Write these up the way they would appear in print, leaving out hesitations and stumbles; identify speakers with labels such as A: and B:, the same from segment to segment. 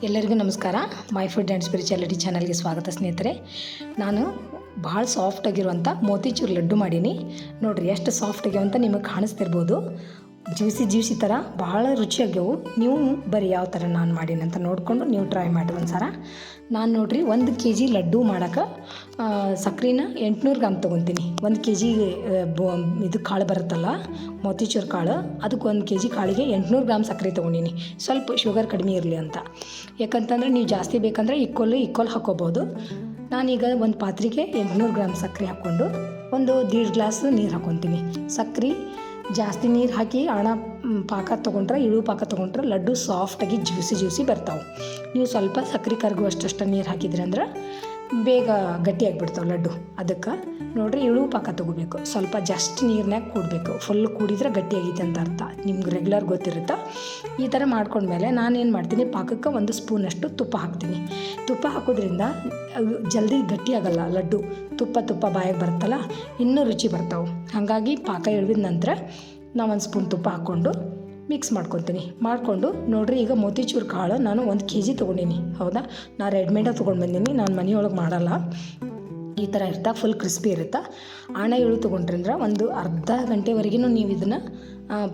A: ಎಲ್ಲರಿಗೂ ನಮಸ್ಕಾರ. My food and spirituality ಚಾನಲ್ಗೆ ಸ್ವಾಗತ ಸ್ನೇಹಿತರೆ. ನಾನು ಭಾಳ ಸಾಫ್ಟಾಗಿರುವಂಥ ಮೋತಿಚೂರ್ ಲಡ್ಡು ಮಾಡೀನಿ. ನೋಡಿರಿ ಎಷ್ಟು ಸಾಫ್ಟಾಗ್ಯಾವ ಅಂತ ನಿಮಗೆ ಕಾಣಿಸ್ತಿರ್ಬೋದು. ಜ್ಯೂಸಿ ಥರ ಭಾಳ ರುಚಿಯಾಗ್ಯವು. ನೀವು ಬರೀ ಯಾವ ಥರ ನಾನು ಮಾಡೀನಿ ಅಂತ ನೋಡಿಕೊಂಡು ನೀವು ಟ್ರೈ ಮಾಡಿ ಒಂದ್ಸಲ. ನಾನು ನೋಡಿರಿ 1 kg ಲಡ್ಡು ಮಾಡೋಕೆ ಸಕ್ಕರೆನ 800 ಗ್ರಾಮ್ ತೊಗೊತೀನಿ. 1 kg ಇದು ಕಾಳು ಬರುತ್ತಲ್ಲ ಮೋತಿಚೂರ್ ಕಾಳು, ಅದಕ್ಕೆ 1 kg ಕಾಳಿಗೆ 800 ಗ್ರಾಮ್ ಸಕ್ಕರೆ ತೊಗೊಂಡಿನಿ. ಸ್ವಲ್ಪ ಶುಗರ್ ಕಡಿಮೆ ಇರಲಿ ಅಂತ. ಯಾಕಂತಂದರೆ ನೀವು ಜಾಸ್ತಿ ಬೇಕಂದರೆ ಈಕ್ವಲ್ ಹಾಕ್ಕೋಬೋದು. ನಾನೀಗ ಒಂದು ಪಾತ್ರೆಗೆ 800 ಗ್ರಾಮ್ ಸಕ್ಕರೆ ಹಾಕ್ಕೊಂಡು ಒಂದು 1.5 ಗ್ಲಾಸ್ ನೀರು ಹಾಕ್ಕೊತೀನಿ. ಸಕ್ಕರೆ ಜಾಸ್ತಿ ನೀರು ಹಾಕಿ ಪಾಕ ತೊಗೊಂಡ್ರೆ, ಇಳು ಪಾಕ ತೊಗೊಂಡ್ರೆ ಲಡ್ಡು ಸಾಫ್ಟಾಗಿ ಜ್ಯೂಸಿ ಬರ್ತಾವೆ. ನೀವು ಸ್ವಲ್ಪ ಸಕ್ಕರೆ ಕರಗುವಷ್ಟು ನೀರು ಹಾಕಿದ್ರಿ ಅಂದ್ರೆ ಬೇಗ ಗಟ್ಟಿಯಾಗಿಬಿಡ್ತಾವೆ ಲಡ್ಡು. ಅದಕ್ಕೆ ನೋಡಿರಿ ಇಳು ಪಾಕ ತೊಗೋಬೇಕು. ಸ್ವಲ್ಪ ಜಸ್ಟ್ ನೀರಿನಾಗ ಕೂಡಬೇಕು. ಫುಲ್ ಕೂಡಿದ್ರೆ ಗಟ್ಟಿಯಾಗೈತೆ ಅಂತ ಅರ್ಥ. ನಿಮ್ಗೆ ರೆಗ್ಯುಲರ್ ಗೊತ್ತಿರುತ್ತೆ. ಈ ಥರ ಮಾಡ್ಕೊಂಡ್ಮೇಲೆ ನಾನೇನು ಮಾಡ್ತೀನಿ, ಪಾಕಕ್ಕೆ 1 ಸ್ಪೂನಷ್ಟು ತುಪ್ಪ ಹಾಕ್ತೀನಿ. ತುಪ್ಪ ಹಾಕೋದ್ರಿಂದ ಜಲ್ದಿ ಗಟ್ಟಿಯಾಗಲ್ಲ ಲಡ್ಡು. ತುಪ್ಪ ಬಾಯಿಗೆ ಬರುತ್ತಲ್ಲ, ಇನ್ನೂ ರುಚಿ ಬರ್ತಾವೆ. ಹಾಗಾಗಿ ಪಾಕ ಇಳಿದ ನಂತರ ನಾನು 1 ಸ್ಪೂನ್ ತುಪ್ಪ ಹಾಕ್ಕೊಂಡು ಮಿಕ್ಸ್ ಮಾಡಿಕೊಂಡು ನೋಡಿರಿ, ಈಗ ಮೋತಿಚೂರ್ ಕಾಳು ನಾನು 1 kg ತೊಗೊಂಡಿನಿ. ಹೌದಾ, ನಾನು ರೆಡಿಮೇಡ ತೊಗೊಂಡು ಬಂದೀನಿ. ನಾನು ಮನೆಯೊಳಗೆ ಮಾಡಲ್ಲ. ಈ ಥರ ಇರ್ತಾ ಫುಲ್ ಕ್ರಿಸ್ಪಿ ಇರುತ್ತೆ. ಇಳು ತೊಗೊಂಡ್ರಿ ಅಂದ್ರೆ ಒಂದು ಅರ್ಧ ಗಂಟೆವರೆಗೂ ನೀವು ಇದನ್ನು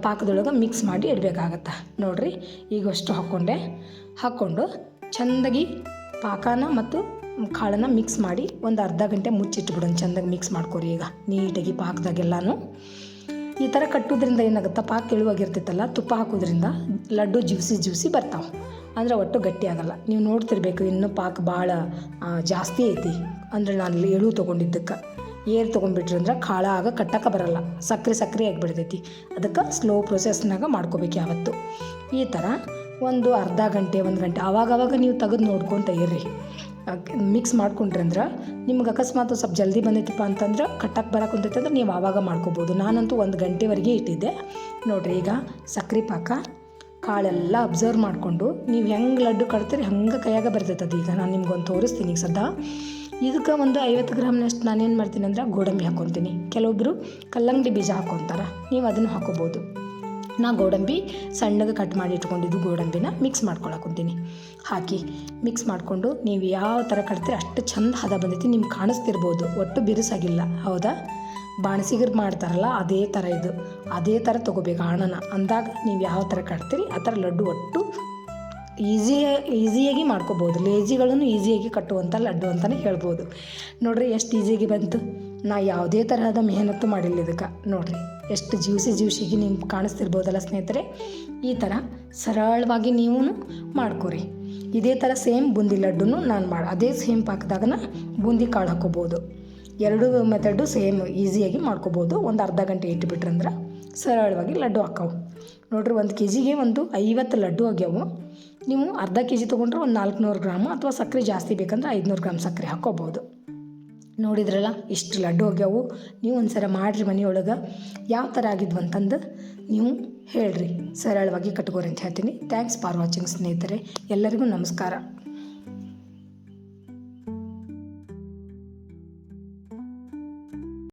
A: ಪಾಕದೊಳಗೆ ಮಿಕ್ಸ್ ಮಾಡಿ ಇಡಬೇಕಾಗತ್ತೆ. ನೋಡಿರಿ, ಈಗ ಅಷ್ಟು ಹಾಕ್ಕೊಂಡು ಚೆಂದಾಗಿ ಪಾಕನ ಮತ್ತು ಕಾಳನ್ನು ಮಿಕ್ಸ್ ಮಾಡಿ ಒಂದು ಅರ್ಧ ಗಂಟೆ ಮುಚ್ಚಿಟ್ಬಿಡೋಣ. ಚೆಂದಾಗಿ ಮಿಕ್ಸ್ ಮಾಡ್ಕೊರಿ. ಈಗ ನೀಟಾಗಿ ಪಾಕದಾಗೆಲ್ಲನೂ ಈ ಥರ ಕಟ್ಟೋದ್ರಿಂದ ಏನಾಗುತ್ತೆ, ಪಾಕ ಇಳುವಾಗಿರ್ತೈತಲ್ಲ, ತುಪ್ಪ ಹಾಕೋದ್ರಿಂದ ಲಡ್ಡು ಜ್ಯೂಸಿ ಬರ್ತಾವೆ. ಅಂದರೆ ಒಟ್ಟು ಗಟ್ಟಿ ಆಗಲ್ಲ. ನೀವು ನೋಡ್ತಿರ್ಬೇಕು, ಇನ್ನೂ ಪಾಕ ಭಾಳ ಜಾಸ್ತಿ ಐತಿ. ಅಂದರೆ ನಾನು ಎಳು ತೊಗೊಂಡಿದ್ದಕ್ಕೆ ಏರು ತೊಗೊಂಡ್ಬಿಟ್ರಿ ಅಂದ್ರೆ ಕಾಳ ಆಗ ಕಟ್ಟಕ್ಕೆ ಬರಲ್ಲ. ಸಕ್ಕರೆ ಆಗಿಬಿಡ್ತೈತಿ. ಅದಕ್ಕೆ ಸ್ಲೋ ಪ್ರೊಸೆಸ್ನಾಗ ಮಾಡ್ಕೋಬೇಕು ಯಾವತ್ತು. ಈ ಥರ ಒಂದು ಅರ್ಧ ಗಂಟೆ 1 ಗಂಟೆ ಆವಾಗವಾಗ ನೀವು ತೆಗೆದು ನೋಡ್ಕೊತ ಇರ್ರಿ. ಮಿಕ್ಸ್ ಮಾಡ್ಕೊಂಡ್ರಿ ಅಂದ್ರೆ ನಿಮ್ಗೆ ಅಕಸ್ಮಾತ್ ಸ್ವಲ್ಪ ಜಲ್ದಿ ಬಂದೈತಿಪ್ಪ ಅಂತಂದ್ರೆ ಕಟ್ಟಕ್ಕೆ ಬರಕ್ಕೆ ಅಂದ್ರೆ ನೀವು ಆವಾಗ ಮಾಡ್ಕೋಬೋದು. ನಾನಂತೂ 1 ಗಂಟೆವರೆಗೆ ಇಟ್ಟಿದ್ದೆ. ನೋಡಿರಿ, ಈಗ ಸಕ್ಕರೆ ಪಾಕ ಕಾಳೆಲ್ಲ ಅಬ್ಸರ್ವ್ ಮಾಡಿಕೊಂಡು ನೀವು ಹೆಂಗೆ ಲಡ್ಡು ಕಟ್ತೀರಿ ಹಂಗೆ ಕೈಯಾಗ ಬರ್ತೈತದು. ಈಗ ನಾನು ನಿಮ್ಗೊಂದು ತೋರಿಸ್ತೀನಿ. ಈಗ ಸದ್ಯ ಇದಕ್ಕೆ ಒಂದು 50 ಗ್ರಾಮ್ನಷ್ಟು ನಾನೇನು ಮಾಡ್ತೀನಿ ಅಂದ್ರೆ ಗೋಡಂಬಿ ಹಾಕ್ಕೊತೀನಿ. ಕೆಲವೊಬ್ಬರು ಕಲ್ಲಂಗಡಿ ಬೀಜ ಹಾಕ್ಕೊತಾರೆ, ನೀವು ಅದನ್ನು ಹಾಕೋಬೋದು. ನಾ ಗೋಡಂಬಿ ಸಣ್ಣಗೆ ಕಟ್ ಮಾಡಿ ಇಟ್ಕೊಂಡಿದ್ದು ಗೋಡಂಬಿನ ಮಿಕ್ಸ್ ಮಾಡ್ಕೊಳಕೊಂತೀನಿ. ಹಾಕಿ ಮಿಕ್ಸ್ ಮಾಡಿಕೊಂಡು ನೀವು ಯಾವ ಥರ ಕಟ್ತೀರಿ ಅಷ್ಟು ಚಂದ ಹದ ಬಂದೈತಿ. ನಿಮ್ಗೆ ಕಾಣಿಸ್ತಿರ್ಬೋದು, ಒಟ್ಟು ಬಿರುಸಾಗಿಲ್ಲ. ಹೌದಾ, ಬಾಣಸಿಗರು ಮಾಡ್ತಾರಲ್ಲ ಅದೇ ಥರ ತೊಗೋಬೇಕು ಹಣ್ಣನ. ಅಂದಾಗ ನೀವು ಯಾವ ಥರ ಕಟ್ತೀರಿ ಆ ಥರ ಲಡ್ಡು ಒಟ್ಟು ಈಸಿಯಾಗಿ ಮಾಡ್ಕೋಬೋದು. ಲೇಜಿಗಳನ್ನು ಈಸಿಯಾಗಿ ಕಟ್ಟುವಂಥ ಲಡ್ಡು ಅಂತಲೇ ಹೇಳ್ಬೋದು. ನೋಡಿರಿ ಎಷ್ಟು ಈಸಿಯಾಗಿ ಬಂತು. ನಾ ಯಾವುದೇ ತರಹದ ಮೆಹನತ್ತು ಮಾಡಿಲ್ಲ ಇದಕ್ಕೆ. ನೋಡಿರಿ ಎಷ್ಟು ಜ್ಯೂಸಿಗೆ ನಿಮ್ಗೆ ಕಾಣಿಸ್ತಿರ್ಬೋದಲ್ಲ ಸ್ನೇಹಿತರೆ. ಈ ಥರ ಸರಳವಾಗಿ ನೀವು ಮಾಡ್ಕೊರಿ. ಇದೇ ಥರ ಸೇಮ್ ಬೂಂದಿ ಲಡ್ಡುನು ನಾನು ಅದೇ ಸೇಮ್ ಪಾಕದಾಗನ ಬೂಂದಿ ಕಾಳು ಹಾಕೋಬೋದು. 2 ಮೆಥಡು ಸೇಮ್ ಈಸಿಯಾಗಿ ಮಾಡ್ಕೋಬೋದು. ಒಂದು ಅರ್ಧ ಗಂಟೆ ಇಟ್ಟುಬಿಟ್ರಂದ್ರೆ ಸರಳವಾಗಿ ಲಡ್ಡು ಹಾಕವು. ನೋಡಿರಿ, 1 kgಗೆ ಒಂದು 50 ಲಡ್ಡು ಆಗ್ಯಾವು. ನೀವು ಅರ್ಧ kg ತೊಗೊಂಡ್ರೆ ಒಂದು 400 ಗ್ರಾಮ್, ಅಥವಾ ಸಕ್ಕರೆ ಜಾಸ್ತಿ ಬೇಕಂದ್ರೆ 500 ಗ್ರಾಮ್ ಸಕ್ಕರೆ ಹಾಕ್ಕೋಬೋದು. ನೋಡಿದ್ರಲ್ಲ, ಇಷ್ಟು ಲಡ್ಡು ಆಗ್ಯಾವು. ನೀವು ಒಂದ್ಸಲ ಮಾಡಿರಿ ಮನೆಯೊಳಗೆ. ಯಾವ ಥರ ಆಗಿದ್ವು ಅಂತಂದು ನೀವು ಹೇಳ್ರಿ. ಸರಳವಾಗಿ ಕಟ್ಕೋರಿ ಅಂತ ಹೇಳ್ತೀನಿ. ಥ್ಯಾಂಕ್ಸ್ ಫಾರ್ ವಾಚಿಂಗ್ ಸ್ನೇಹಿತರೆ. ಎಲ್ಲರಿಗೂ ನಮಸ್ಕಾರ.